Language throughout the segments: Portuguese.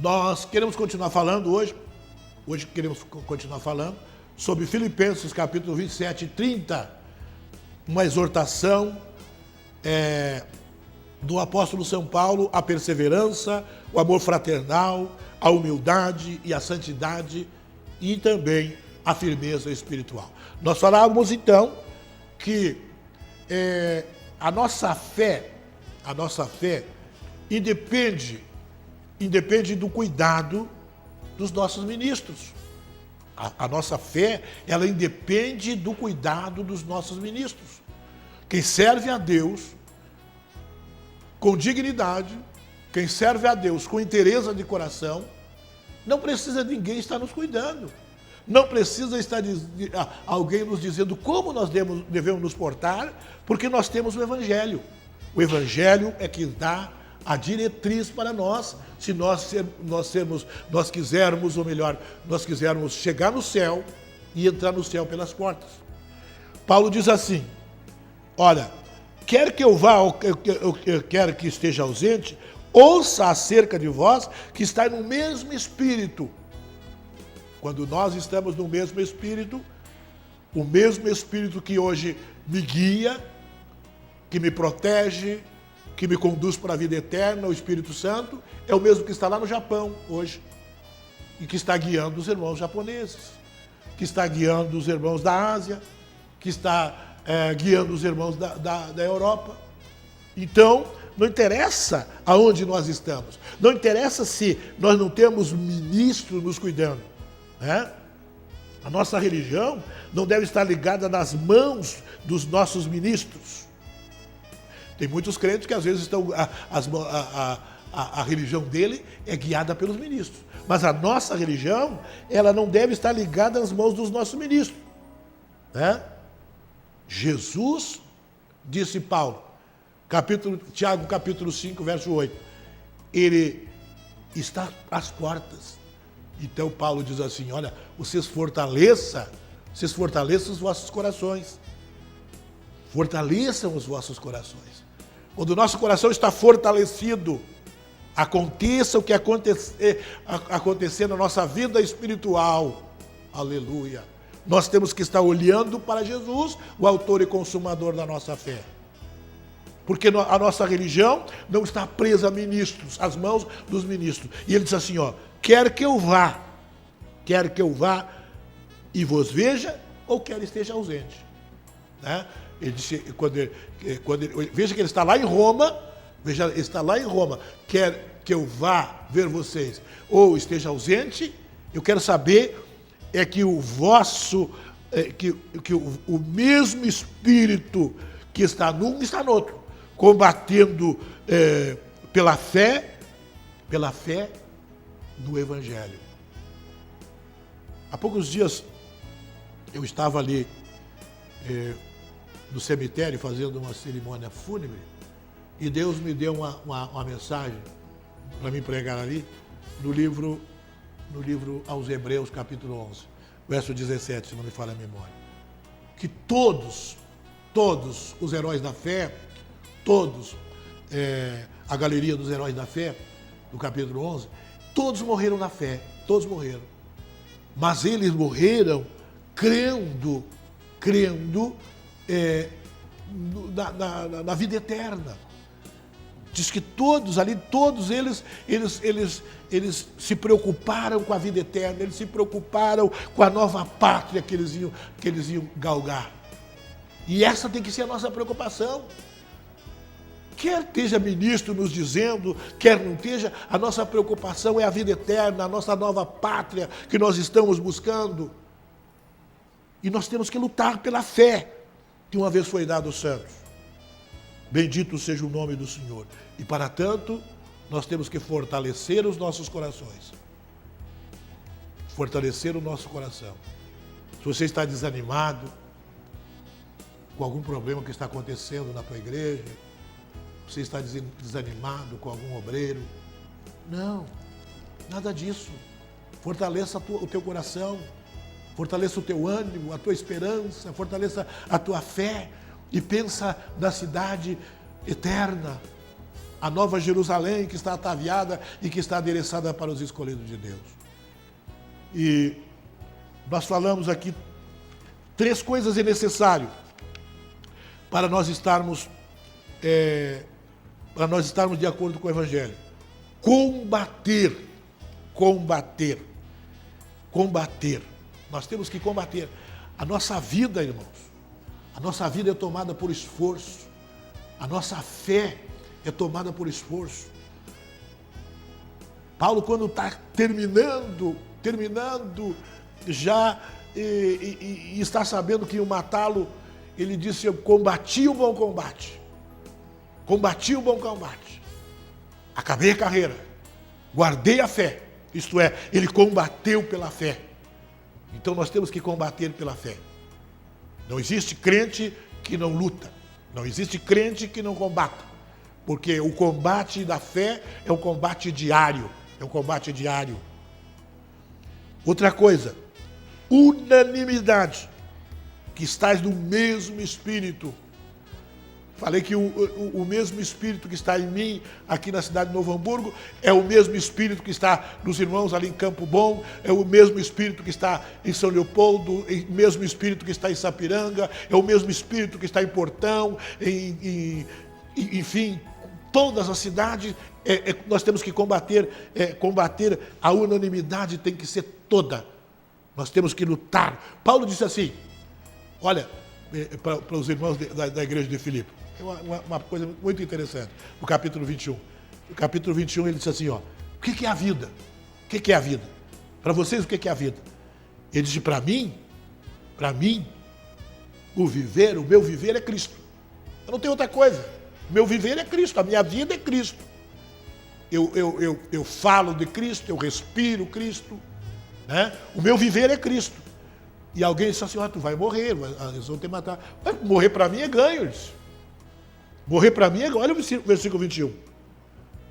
Nós queremos continuar falando hoje queremos continuar falando sobre Filipenses capítulo 27 e 30, uma exortação do apóstolo São Paulo à perseverança, o amor fraternal, a humildade e a santidade e também a firmeza espiritual. Nós falávamos então que a nossa fé independe do cuidado dos nossos ministros. A nossa fé, ela independe do cuidado dos nossos ministros. Quem serve a Deus com dignidade, quem serve a Deus com interesse de coração, não precisa de ninguém estar nos cuidando. Não precisa estar alguém nos dizendo como nós devemos nos portar, porque nós temos o Evangelho. O Evangelho é que dá a diretriz para nós, se nós quisermos, ou melhor, nós quisermos chegar no céu e entrar no céu pelas portas. Paulo diz assim, olha, quer que eu vá ou quer que esteja ausente, ouça acerca de vós que está no mesmo Espírito. Quando nós estamos no mesmo Espírito, o mesmo Espírito que hoje me guia, que me protege, que me conduz para a vida eterna, o Espírito Santo, é o mesmo que está lá no Japão hoje, e que está guiando os irmãos japoneses, que está guiando os irmãos da Ásia, que está guiando os irmãos da Europa. Então, não interessa aonde nós estamos, não interessa se nós não temos ministro nos cuidando, né? A nossa religião não deve estar ligada nas mãos dos nossos ministros. Tem muitos crentes que às vezes a religião dele é guiada pelos ministros. Mas a nossa religião, ela não deve estar ligada nas mãos dos nossos ministros, né? Jesus, disse Paulo, Tiago capítulo 5, verso 8, ele está às portas. Então Paulo diz assim, olha, vocês fortaleçam os vossos corações. Fortaleçam os vossos corações. Quando o nosso coração está fortalecido, aconteça o que acontecer na nossa vida espiritual. Aleluia. Nós temos que estar olhando para Jesus, o autor e consumador da nossa fé. Porque a nossa religião não está presa a ministros, às mãos dos ministros. E ele diz assim, ó, quer que eu vá e vos veja, ou quer esteja ausente. Né? Ele disse, veja que ele está lá em Roma, quer que eu vá ver vocês, ou esteja ausente, eu quero saber que o mesmo Espírito que está num, está no outro, combatendo pela fé no Evangelho. Há poucos dias eu estava ali no cemitério fazendo uma cerimônia fúnebre e Deus me deu uma mensagem para me pregar ali no livro aos Hebreus, capítulo 11, verso 17, se não me falha a memória. Que todos os heróis da fé, a galeria dos heróis da fé, do capítulo 11, todos morreram na fé, todos morreram. Mas eles morreram crendo na vida eterna. Diz que todos eles se preocuparam com a vida eterna, eles se preocuparam com a nova pátria que eles iam galgar. E essa tem que ser a nossa preocupação. Quer esteja ministro nos dizendo, quer não esteja, a nossa preocupação é a vida eterna, a nossa nova pátria que nós estamos buscando. E nós temos que lutar pela fé que uma vez foi dada aos santos. Bendito seja o nome do Senhor. E para tanto, nós temos que fortalecer os nossos corações. Fortalecer o nosso coração. Se você está desanimado com algum problema que está acontecendo na tua igreja, você está desanimado com algum obreiro, não, nada disso. Fortaleça o teu coração, fortaleça o teu ânimo, a tua esperança, fortaleça a tua fé e pensa na cidade eterna, a nova Jerusalém que está ataviada e que está adereçada para os escolhidos de Deus. E nós falamos aqui 3 coisas é necessário para nós estarmos de acordo com o Evangelho. Combater. Nós temos que combater. A nossa vida, irmãos, a nossa vida é tomada por esforço. A nossa fé é tomada por esforço. Paulo, quando está terminando já e está sabendo que iam matá-lo, ele disse: eu combati o bom combate. Combati o bom combate. Acabei a carreira. Guardei a fé. Isto é, ele combateu pela fé. Então nós temos que combater pela fé. Não existe crente que não luta. Não existe crente que não combata. Porque o combate da fé é um combate diário. É um combate diário. Outra coisa, unanimidade. Que estás no mesmo Espírito. Falei que o mesmo Espírito que está em mim, aqui na cidade de Novo Hamburgo, é o mesmo Espírito que está nos irmãos ali em Campo Bom, é o mesmo Espírito que está em São Leopoldo, é o mesmo Espírito que está em Sapiranga, é o mesmo Espírito que está em Portão, enfim, todas as cidades, nós temos que combater a unanimidade, tem que ser toda. Nós temos que lutar. Paulo disse assim, olha, para os irmãos da igreja de Filipe, uma coisa muito interessante, no capítulo 21. No capítulo 21 ele disse assim, ó, o que é a vida? O que é a vida? Para vocês, o que é a vida? Ele disse, para mim, o meu viver é Cristo. Eu não tenho outra coisa. O meu viver é Cristo, a minha vida é Cristo. Eu falo de Cristo, eu respiro Cristo, né? O meu viver é Cristo. E alguém disse assim, tu vai morrer, eles vão te matar. Mas morrer para mim é ganho, disse. Morrer para mim é ganho. Olha o versículo 21.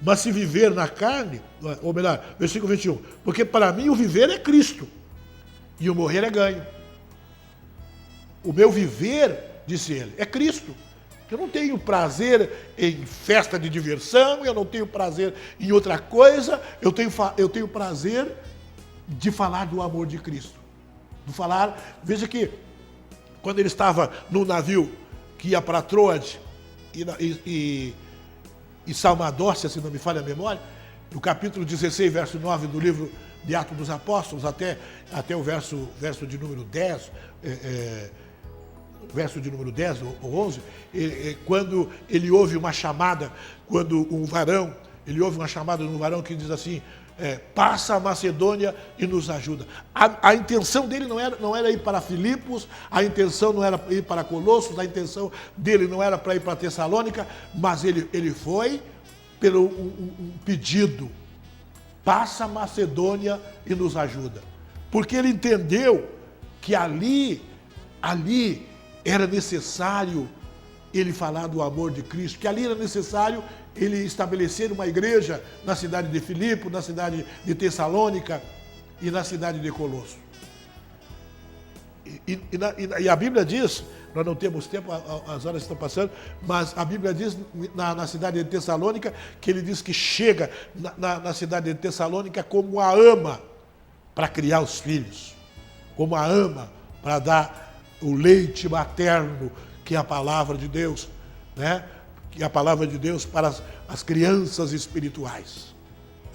Mas se viver na carne, ou melhor, versículo 21, porque para mim o viver é Cristo, e o morrer é ganho. O meu viver, disse ele, é Cristo. Eu não tenho prazer em festa de diversão, eu não tenho prazer em outra coisa, eu tenho prazer de falar do amor de Cristo. De falar, veja que quando ele estava no navio que ia para Troade e Salmadócia, se não me falha a memória, no capítulo 16, verso 9 do livro de Atos dos Apóstolos, até o verso de número 10, verso de número 10 ou 11, quando ele ouve uma chamada, ele ouve uma chamada de um varão que diz assim, passa a Macedônia e nos ajuda. A intenção dele não era ir para Filipos, a intenção não era ir para Colossos, a intenção dele não era para ir para Tessalônica, mas ele foi pelo um pedido, passa a Macedônia e nos ajuda. Porque ele entendeu que ali era necessário ele falar do amor de Cristo, que ali era necessário ele estabelecer uma igreja na cidade de Filipe, na cidade de Tessalônica e na cidade de Colosso. E a Bíblia diz, nós não temos tempo, as horas estão passando, mas a Bíblia diz na cidade de Tessalônica, que ele diz que chega na cidade de Tessalônica como a ama para criar os filhos, como a ama para dar o leite materno, que é a palavra de Deus, né? Que é a palavra de Deus para as crianças espirituais.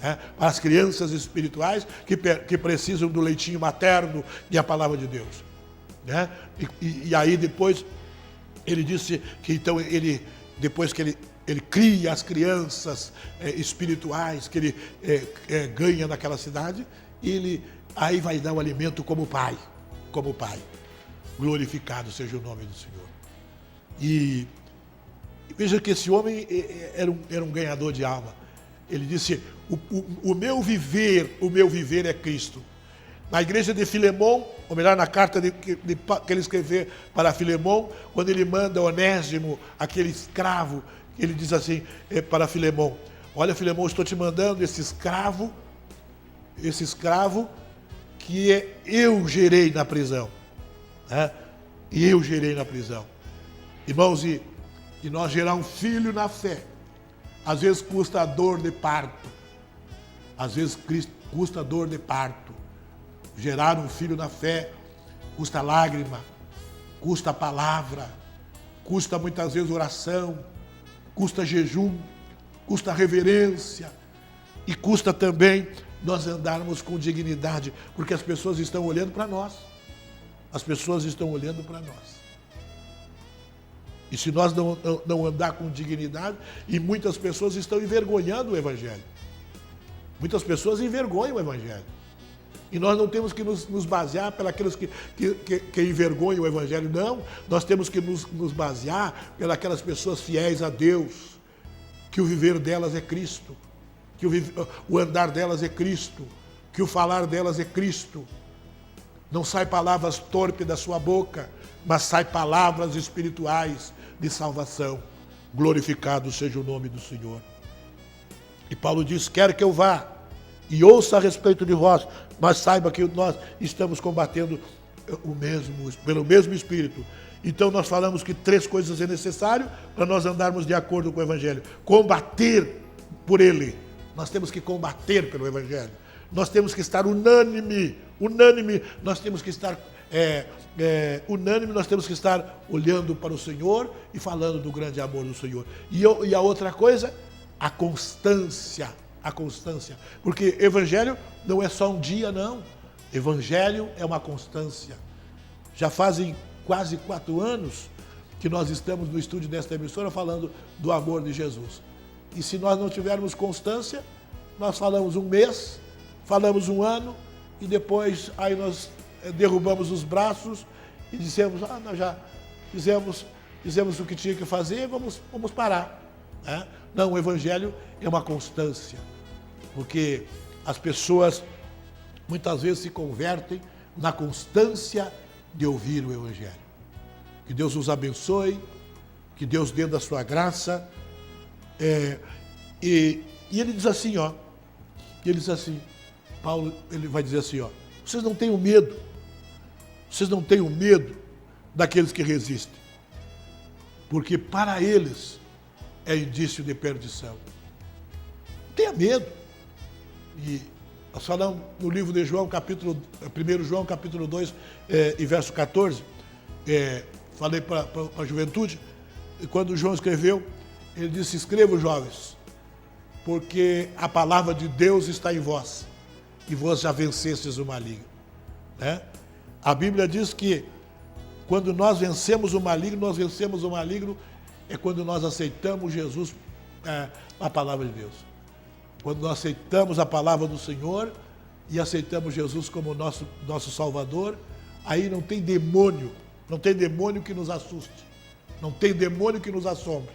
Né? Para as crianças espirituais que precisam do leitinho materno e a palavra de Deus. Né? E aí depois ele disse que então depois que ele cria as crianças espirituais que ele ganha naquela cidade, ele aí vai dar o alimento como pai. Glorificado seja o nome do Senhor. E veja que esse homem era um ganhador de alma. Ele disse, o meu viver é Cristo. Na igreja de Filemon, ou melhor, na carta que ele escreveu para Filemon, quando ele manda Onésimo, aquele escravo, ele diz assim para Filemon, olha Filemon, estou te mandando esse escravo que eu gerei na prisão. Né? E eu gerei na prisão. Irmãos, e nós gerar um filho na fé, Às vezes custa a dor de parto. Às vezes custa a dor de parto. Gerar um filho na fé custa lágrima, custa palavra, custa muitas vezes oração, custa jejum, custa reverência e custa também nós andarmos com dignidade, porque as pessoas estão olhando para nós. As pessoas estão olhando para nós. E se nós não andar com dignidade, e muitas pessoas estão envergonhando o Evangelho. Muitas pessoas envergonham o Evangelho. E nós não temos que nos basear pelas que envergonham o Evangelho, não. Nós temos que nos basear pelas pessoas fiéis a Deus, que o viver delas é Cristo, que o andar delas é Cristo, que o falar delas é Cristo. Não sai palavras torpes da sua boca, mas sai palavras espirituais de salvação. Glorificado seja o nome do Senhor. E Paulo diz, quer que eu vá e ouça a respeito de vós, mas saiba que nós estamos combatendo pelo mesmo Espírito. Então nós falamos que 3 coisas é necessário para nós andarmos de acordo com o Evangelho. Combater por ele. Nós temos que combater pelo Evangelho. Nós temos que estar unânime, nós temos que estar unânime, nós temos que estar olhando para o Senhor e falando do grande amor do Senhor. E a outra coisa, a constância, porque Evangelho não é só um dia, não. Evangelho é uma constância. Já fazem quase 4 anos que nós estamos no estúdio desta emissora falando do amor de Jesus. E se nós não tivermos constância, nós falamos um mês, falamos um ano, e depois aí nós derrubamos os braços e dissemos, nós já fizemos o que tinha que fazer, vamos parar. Né? Não, o Evangelho é uma constância, porque as pessoas muitas vezes se convertem na constância de ouvir o Evangelho. Que Deus os abençoe, que Deus dê da sua graça. E ele diz assim, Paulo, ele vai dizer assim, vocês não tenham medo daqueles que resistem, porque para eles é indício de perdição. Não tenha medo. E nós falamos no livro de João, 1 João, capítulo 2, e verso 14, falei para a juventude, e quando João escreveu, ele disse, escrevam, jovens, porque a palavra de Deus está em vós, e vós já vencestes o maligno. Né? A Bíblia diz que quando nós vencemos o maligno é quando nós aceitamos Jesus, a palavra de Deus. Quando nós aceitamos a palavra do Senhor e aceitamos Jesus como nosso Salvador, aí não tem demônio que nos assuste, não tem demônio que nos assombre.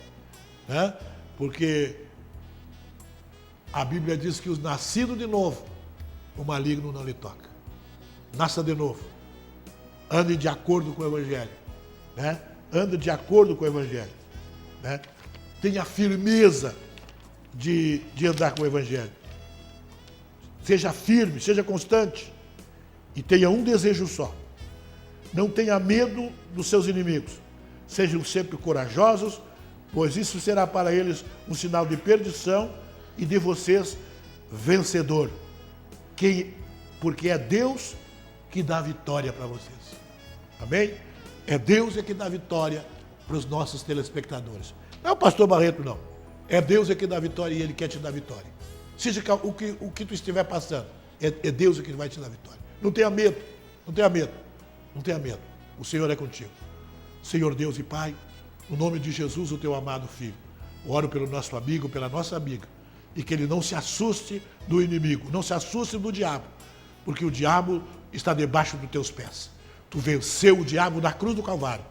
Né? Porque a Bíblia diz que os nascidos de novo, o maligno não lhe toca. Nasça de novo. Ande de acordo com o Evangelho. Né? Ande de acordo com o Evangelho. Né? Tenha firmeza de andar com o Evangelho. Seja firme, seja constante. E tenha um desejo só. Não tenha medo dos seus inimigos. Sejam sempre corajosos, pois isso será para eles um sinal de perdição e de vocês vencedor. Porque é Deus que dá vitória para vocês. Amém? É Deus que dá vitória para os nossos telespectadores. Não é o pastor Barreto, não. É Deus que dá vitória e Ele quer te dar vitória. Seja o que tu estiver passando, é Deus que vai te dar vitória. Não tenha medo, não tenha medo, não tenha medo. O Senhor é contigo. Senhor Deus e Pai, no nome de Jesus, o teu amado Filho, oro pelo nosso amigo, pela nossa amiga, e que ele não se assuste do inimigo, não se assuste do diabo, porque o diabo está debaixo dos teus pés. Tu venceu o diabo na cruz do Calvário,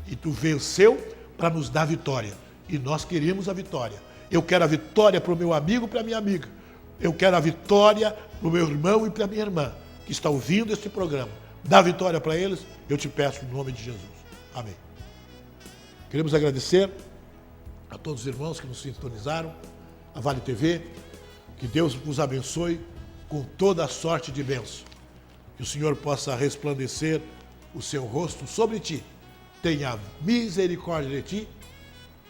e tu venceu para nos dar vitória, e nós queremos a vitória. Eu quero a vitória para o meu amigo e para a minha amiga. Eu quero a vitória para o meu irmão e para a minha irmã, que está ouvindo este programa. Dá vitória para eles, eu te peço em nome de Jesus. Amém. Queremos agradecer a todos os irmãos que nos sintonizaram, a Vale TV, que Deus vos abençoe com toda a sorte de bênção. Que o Senhor possa resplandecer o seu rosto sobre ti, tenha misericórdia de ti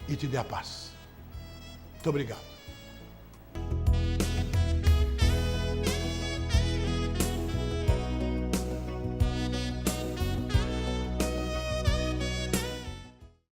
e te dê a paz. Muito obrigado.